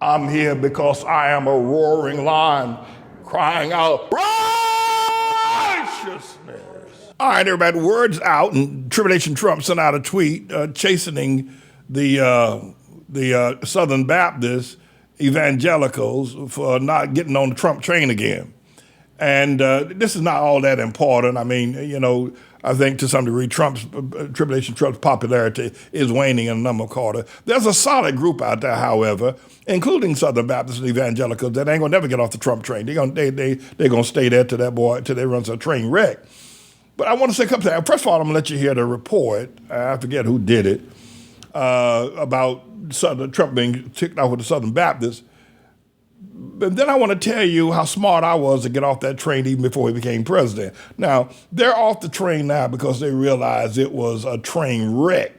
I'm here because I am a roaring lion crying out righteousness. All right, everybody, word's out, and Tribulation Trump sent out a tweet chastening the Southern Baptist evangelicals for not getting on the Trump train again. And this is not all that important. I mean, I think to some degree Tribulation Trump's popularity is waning in a number of quarters. There's a solid group out there, however, including Southern Baptists and evangelicals, that ain't gonna never get off the Trump train. They're gonna stay there till they runs a train wreck. But I want to say a couple things. First of all, I'm gonna let you hear the report. I forget who did it about Trump being kicked off with the Southern Baptists. But then I want to tell you how smart I was to get off that train even before he became president. Now, they're off the train now because they realized it was a train wreck.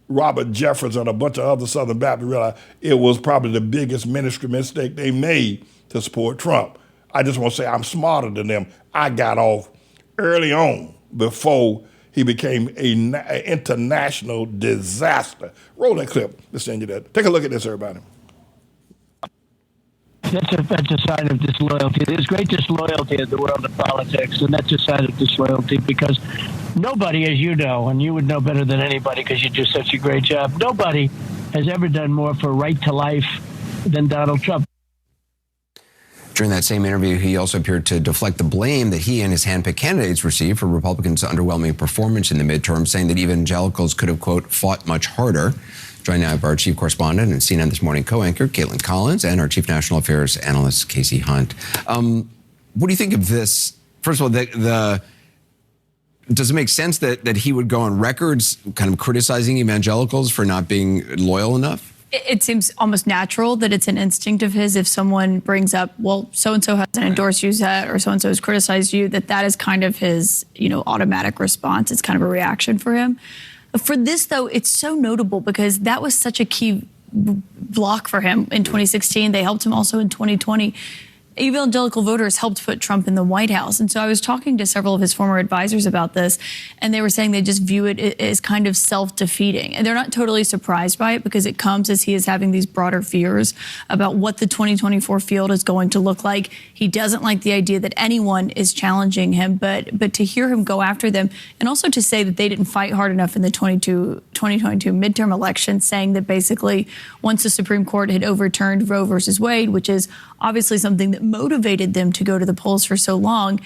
Robert Jefferson and a bunch of other Southern Baptists realized it was probably the biggest ministry mistake they made to support Trump. I just want to say I'm smarter than them. I got off early on before he became an international disaster. Roll that clip. Let's send you that. Take a look at this, everybody. That's a sign of disloyalty. There's great disloyalty in the world of politics, and that's a sign of disloyalty because nobody, as you know, and you would know better than anybody because you do such a great job, nobody has ever done more for right to life than Donald Trump. During that same interview, he also appeared to deflect the blame that he and his handpicked candidates received for Republicans' underwhelming performance in the midterm, saying that evangelicals could have, quote, fought much harder. Joined now by our chief correspondent and CNN This Morning co-anchor, Caitlin Collins, and our chief national affairs analyst, Casey Hunt. What do you think of this? First of all, does it make sense that he would go on records kind of criticizing evangelicals for not being loyal enough? It seems almost natural that it's an instinct of his if someone brings up, well, so-and-so hasn't endorsed you yet, or so-and-so has criticized you, that is kind of his, automatic response. It's kind of a reaction for him. For this, though, it's so notable because that was such a key block for him in 2016. They helped him also in 2020. Evangelical voters helped put Trump in the White House. And so I was talking to several of his former advisors about this, and they were saying they just view it as kind of self-defeating. And they're not totally surprised by it because it comes as he is having these broader fears about what the 2024 field is going to look like. He doesn't like the idea that anyone is challenging him, but to hear him go after them, and also to say that they didn't fight hard enough in the 2022 midterm election, saying that basically once the Supreme Court had overturned Roe versus Wade, which is obviously something that motivated them to go to the polls for so long,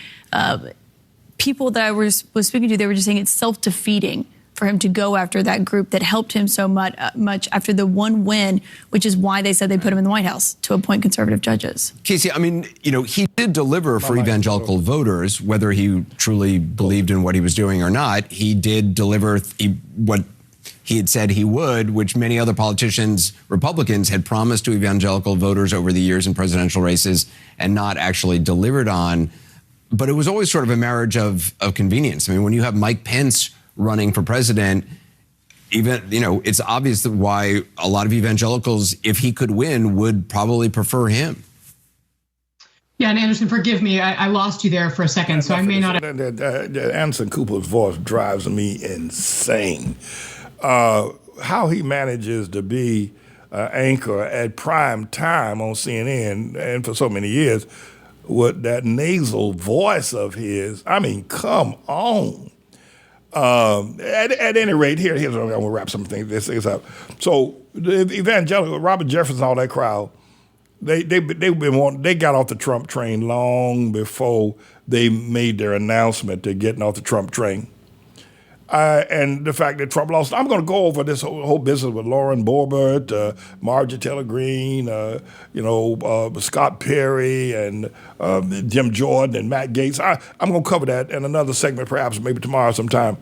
people that I was speaking to, they were just saying it's self-defeating for him to go after that group that helped him so much after the one win, which is why they said they put him in the White House to appoint conservative judges. Casey, I mean, he did deliver for evangelical voters, whether he truly believed in what he was doing or not. He did deliver what he had said he would, which many other politicians, Republicans, had promised to evangelical voters over the years in presidential races and not actually delivered on. But it was always sort of a marriage of convenience. I mean, when you have Mike Pence running for president, it's obvious that why a lot of evangelicals, if he could win, would probably prefer him. Yeah, and Anderson, forgive me, I lost you there for a second, so I may not have... Anderson Cooper's voice drives me insane. How he manages to be anchor at prime time on CNN and for so many years with that nasal voice of his, I mean, come on. At any rate, here's what I'm going to wrap some things up. So the evangelical, Robert Jefferson and all that crowd, they got off the Trump train long before they made their announcement to getting off the Trump train. And the fact that Trump lost. I'm going to go over this whole business with Lauren Boebert, Marjorie Taylor Greene, Scott Perry, and Jim Jordan and Matt Gaetz. I'm going to cover that in another segment, perhaps maybe tomorrow sometime.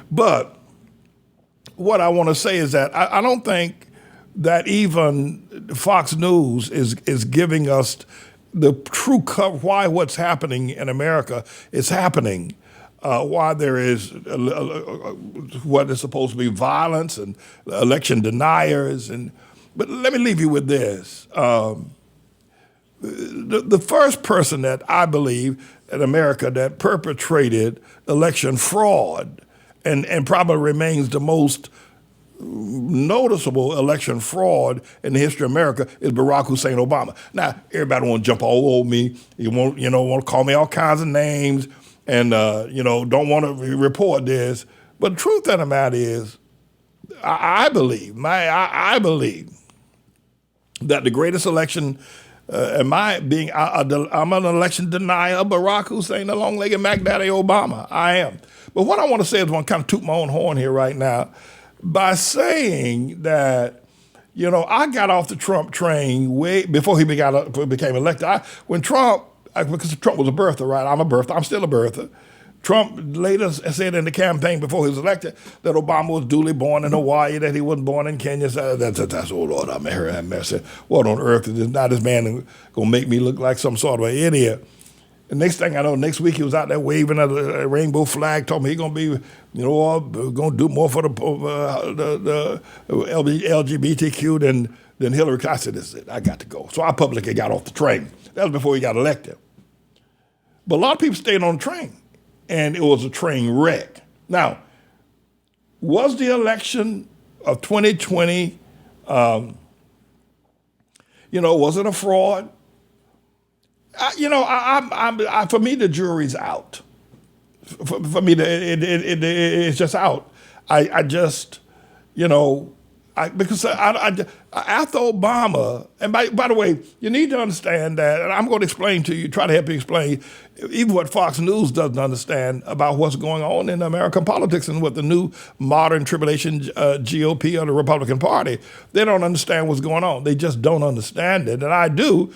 But what I want to say is that I don't think that even Fox News is giving us the true cover why what's happening in America is happening. Why there is what is supposed to be violence and election deniers. But let me leave you with this. The first person that I believe in America that perpetrated election fraud and probably remains the most noticeable election fraud in the history of America is Barack Hussein Obama. Now, everybody want to jump all over me. You want to call me all kinds of names, and don't want to report this. But the truth of the matter is, I believe that the greatest election, I'm an election denier of Barack Hussein, the long-legged Mac Daddy Obama. I am. But what I want to say is, I want to kind of toot my own horn here right now by saying that, I got off the Trump train way before he became elected. Because Trump was a birther, right? I'm a birther. I'm still a birther. Trump later said in the campaign before he was elected that Obama was duly born in Hawaii, that he wasn't born in Kenya. So that's oh Lord, I heard that mess. What on earth is now this man going to make me look like some sort of an idiot? The next thing I know, next week he was out there waving a rainbow flag, told me he's going to be, going to do more for the LGBTQ than Hillary. I said, this is it. I got to go. So I publicly got off the train. That was before he got elected. But a lot of people stayed on the train, and it was a train wreck. Now, was the election of 2020, was it a fraud? For me, the jury's out. For me, it's just out. Because after Obama, and by the way, you need to understand that, and I'm going to explain to you, try to help you explain, even what Fox News doesn't understand about what's going on in American politics and with the new modern tribulation GOP or the Republican Party. They don't understand what's going on. They just don't understand it, and I do.